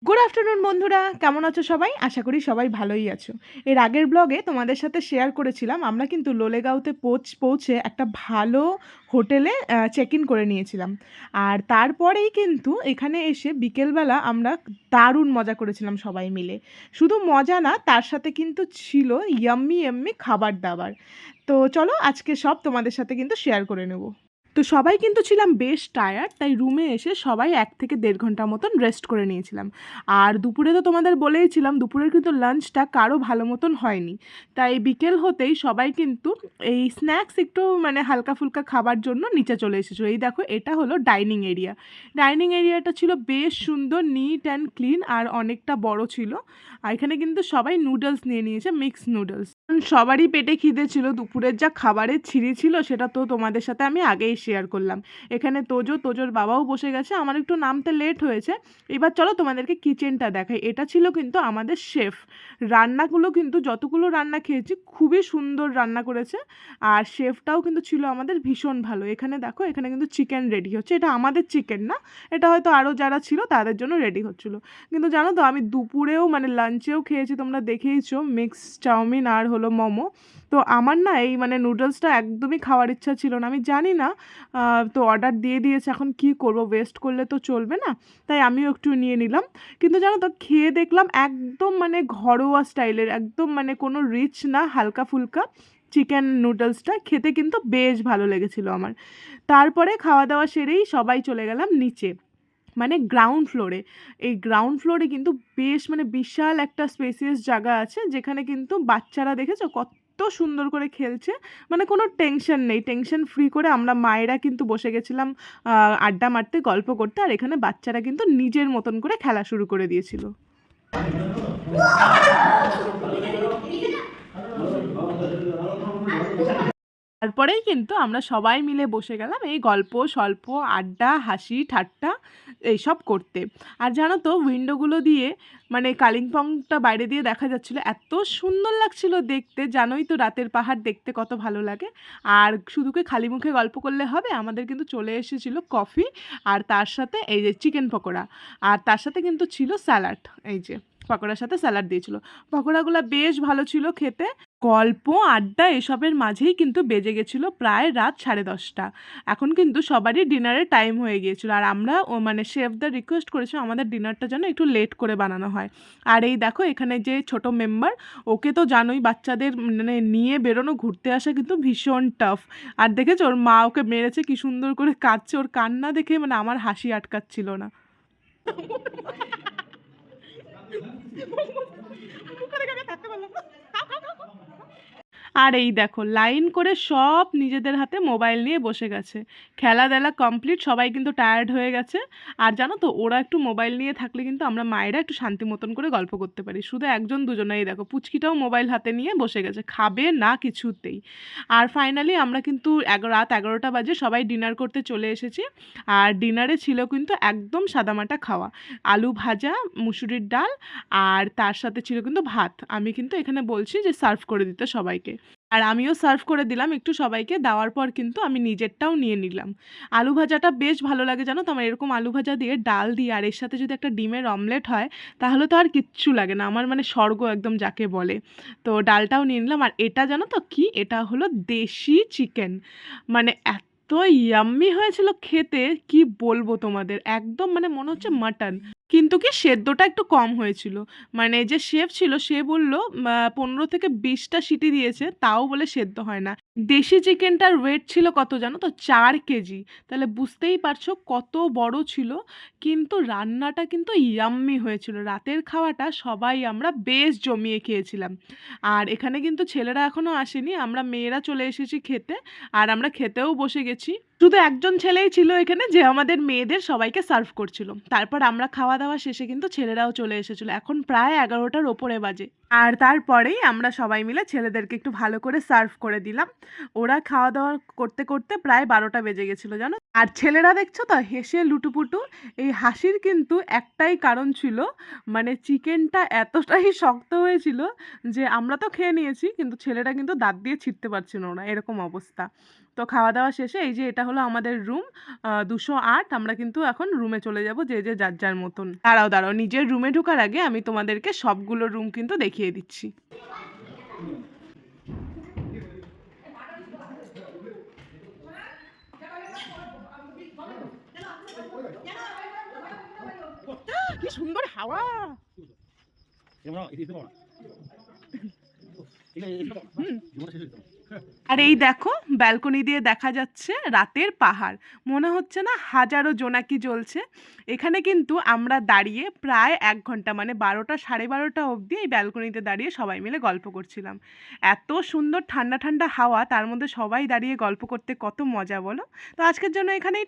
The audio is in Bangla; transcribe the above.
গুড আফটারনুন বন্ধুরা, কেমন আছো সবাই? আশা করি সবাই ভালোই আছো। এর আগের ব্লগে তোমাদের সাথে শেয়ার করেছিলাম আমরা কিন্তু লোলেগাঁওতে পৌঁছে একটা ভালো হোটেলে চেক ইন করে নিয়েছিলাম। আর তারপরেই কিন্তু এখানে এসে বিকেলবেলা আমরা দারুণ মজা করেছিলাম সবাই মিলে। শুধু মজা না, তার সাথে কিন্তু ছিল ইয়াম্মি ইয়াম্মি খাবার দাবার। তো চলো আজকে সব তোমাদের সাথে কিন্তু শেয়ার করে নেব। তো সবাই কিন্তু ছিলাম বেশ টায়ার্ড, তাই রুমে এসে সবাই 1 থেকে 1.5 ঘন্টা মতন রেস্ট করে নিয়েছিলাম। আর দুপুরে তো তোমাদের বলেইছিলাম দুপুরের কিন্তু লাঞ্চটা কারো ভালো মতন হয়নি। তাই বিকেল হতেই সবাই কিন্তু এই স্ন্যাক্স একটু মানে হালকা ফুলকা খাবার জন্য নিচে চলে এসেছিলো। এই দেখো, এটা হলো ডাইনিং এরিয়া। ডাইনিং এরিয়াটা ছিল বেশ সুন্দর, নিট অ্যান্ড ক্লিন আর অনেকটা বড় ছিল। আর এখানে কিন্তু সবাই নুডলস নিয়ে নিয়েছে, মিক্স নুডলস। সবারই পেটে খিদে ছিল, দুপুরের যা খাবারের ছিঁড়ি ছিল সেটা তো তোমাদের সাথে আমি আগেই শেয়ার করলাম। এখানে তোজোর বাবাও বসে গেছে, আমার একটু নামতে লেট হয়েছে। এবার চলো তোমাদেরকে কিচেনটা দেখাই। এটা ছিল কিন্তু আমাদের শেফ। রান্নাগুলো কিন্তু যতগুলো রান্না খেয়েছি খুবই সুন্দর রান্না করেছে। আর শেফটাও কিন্তু ছিল আমাদের ভীষণ ভালো। এখানে দেখো, এখানে কিন্তু চিকেন রেডি হচ্ছে। এটা আমাদের চিকেন না, এটা হয়তো আরও যারা ছিল তাদের জন্য রেডি হচ্ছিলো। কিন্তু জানো তো, আমি দুপুরেও মানে লাঞ্চেও খেয়েছি, তোমরা দেখেইছো, মিক্স চাউমিন আর হলো মোমো। তো আমার না এই মানে নুডলসটা একদমই খাওয়ার ইচ্ছা ছিল না, আমি জানি না। তো অর্ডার দিয়ে দিয়েছে, এখন কি করব, ওয়েস্ট করলে তো চলবে না। তাই আমিও একটু নিয়ে নিলাম। কিন্তু জানো তো, খেয়ে দেখলাম একদম মানে ঘরোয়া স্টাইলের, একদম মানে কোনো রিচ না, হালকা ফুলকা চিকেন নুডলসটা খেতে কিন্তু বেশ ভালো লেগেছিল আমার। তারপরে খাওয়া দাওয়া সেরেই সবাই চলে গেলাম নিচে, মানে গ্রাউন্ড ফ্লোরে। এই গ্রাউন্ড ফ্লোরে কিন্তু বেশ মানে বিশাল একটা স্পেসিয়াস জায়গা আছে, যেখানে কিন্তু বাচ্চারা দেখেছো কত সুন্দর করে খেলছে। মানে কোনো টেনশন নেই, টেনশন ফ্রি করে আমরা মায়েরা কিন্তু বসে গেছিলাম আড্ডা মারতে, গল্প করতে। আর এখানে বাচ্চারা কিন্তু নিজের মতন করে খেলা শুরু করে দিয়েছিল। তারপরেই কিন্তু আমরা সবাই মিলে বসে গেলাম এই গল্প স্বল্প, আড্ডা, হাসি ঠাট্টা এইসব করতে। আর জানো তো, উইন্ডোগুলো দিয়ে মানে কালিম্পংটা বাইরে দিয়ে দেখা যাচ্ছিলো, এত সুন্দর লাগছিল দেখতে। জানোই তো রাতের পাহাড় দেখতে কত ভালো লাগে। আর শুধু কি খালি মুখে গল্প করলে হবে, আমাদের কিন্তু চলে এসেছিলো কফি, আর তার সাথে এই যে চিকেন পকোড়া, আর তার সাথে কিন্তু ছিল স্যালাড। এই যে পকোড়ার সাথে স্যালাড দিয়েছিল। পকোড়াগুলো বেশ ভালো ছিল খেতে। গল্প আড্ডা এসবের মাঝেই কিন্তু বেজে গেছিলো প্রায় রাত 10:30। এখন কিন্তু সবারই ডিনারের টাইম হয়ে গিয়েছিলো, আর আমরা মানে শেফদের রিকোয়েস্ট করেছিলাম আমাদের ডিনারটা যেন একটু লেট করে বানানো হয়। আর এই দেখো, এখানে যে ছোট মেম্বার, ওকে তো জানোই, বাচ্চাদের মানে নিয়ে বেরোনো ঘুরতে আসা কিন্তু ভীষণ টাফ। আর দেখেছো ওর মা ওকে মেরেছে, কি সুন্দর করে কাঁদছে, ওর কান্না দেখে মানে আমার হাসি আটকাচ্ছিল না। আর এই দেখো, লাইন করে সব নিজেদের হাতে মোবাইল নিয়ে বসে গেছে। খেলাধুলা কমপ্লিট, সবাই কিন্তু টায়ার্ড হয়ে গেছে। আর জানো তো, ওরা একটু মোবাইল নিয়ে থাকলে কিন্তু আমরা মায়েরা একটু শান্তি মতন করে গল্প করতে পারি। শুধু একজন দুজন, এই দেখো পুচকিটাও মোবাইল হাতে নিয়ে বসে গেছে, খাবে না কিছুতেই। আর ফাইনালি আমরা কিন্তু রাত 11টা বাজে সবাই ডিনার করতে চলে এসেছি। আর ডিনারে ছিল কিন্তু একদম সাদামাটা খাওয়া, আলু ভাজা, মুসুরির ডাল, আর তার সাথে ছিল কিন্তু ভাত। আমি কিন্তু এখানে বলছি যে সার্ভ করে দিতে সবাইকে। আর আমিও সার্ভ করে দিলাম একটু সবাইকে। দেওয়ার পর কিন্তু আমি নিজেরটাও নিয়ে নিলাম। আলু ভাজাটা বেশ ভালো লাগে জানো তো আমার, এরকম আলু ভাজা দিয়ে ডাল দিয়ে আর এর সাথে যদি একটা ডিমের অমলেট হয়, তাহলে তো আর কিচ্ছু লাগে না, আমার মানে স্বর্গ একদম যাকে বলে। তো ডালটাও নিয়ে নিলাম। আর এটা জানো তো কি, এটা হলো দেশি চিকেন। মানে এত ইয়াম্মি হয়েছিল খেতে, কি বলবো তোমাদের, একদম মানে মনে হচ্ছে মাটন। কিন্তু কি সেদ্ধটা একটু কম হয়েছিল। মানে যে শেফ ছিল সে বলল 15 থেকে 20টা সিটি দিয়েছে, তাও বলে সেদ্ধ হয় না। দেশি চিকেনটার ওয়েট ছিল কত জানো তো, 4 কেজি। তাহলে বুঝতেই পারছো কত বড় ছিল। কিন্তু রান্নাটা কিন্তু ইয়াম্মি হয়েছিল। রাতের খাওয়াটা সবাই আমরা বেশ জমিয়ে খেয়েছিলাম। আর এখানে কিন্তু ছেলেরা এখনও আসেনি, আমরা মেয়েরা চলে এসেছি খেতে। আর আমরা খেতেও বসে গেছি। শুধু একজন ছেলেই ছিল এখানে, যে আমাদের মেয়েদের সবাইকে সার্ভ করছিল। তারপর আমরা খাওয়া দাওয়া শেষে কিন্তু ছেলেরাও চলে এসেছিলো, এখন প্রায় 11টার ওপরে বাজে। আর তারপরেই আমরা সবাই মিলে ছেলেদেরকে একটু ভালো করে সার্ভ করে দিলাম। ওরা খাওয়া দাওয়া করতে করতে প্রায় 12টা বেজে গেছিলো জানো। আর ছেলেরা দেখছো তো হেসে লুটুপুটু। এই হাসির কিন্তু একটাই কারণ ছিল, মানে চিকেনটা এতটাই শক্ত হয়েছিল যে আমরা তো খেয়ে নিয়েছি, কিন্তু ছেলেরা কিন্তু দাঁত দিয়ে ছিঁড়তে পারছিল না, এরকম অবস্থা। তো খাওয়া দাওয়া শেষে এই যে এটা হলো আমাদের রুম 208। আমরা কিন্তু এখন রুমে চলে যাব, যে যে যার যার মতন। দাঁড়াও দাঁড়াও, নিজের রুমে ঢোকার আগে আমি তোমাদেরকে সবগুলো রুম কিন্তু দেখিয়ে দিচ্ছি। কি সুন্দর হাওয়া! আর এই দেখো, ব্যালকনি দিয়ে দেখা যাচ্ছে রাতের পাহাড়। মনে হচ্ছে না হাজারো জোনাকি জ্বলছে। এখানে কিন্তু আমরা দাঁড়িয়ে প্রায় 1 ঘন্টা, মানে 12টা 12:30 অবধি এই ব্যালকনিতে দাঁড়িয়ে সবাই মিলে গল্প করছিলাম। এত সুন্দর ঠান্ডা ঠান্ডা হাওয়া, তার মধ্যে সবাই দাঁড়িয়ে গল্প করতে কত মজা বলো। তো আজকের জন্য এখানেই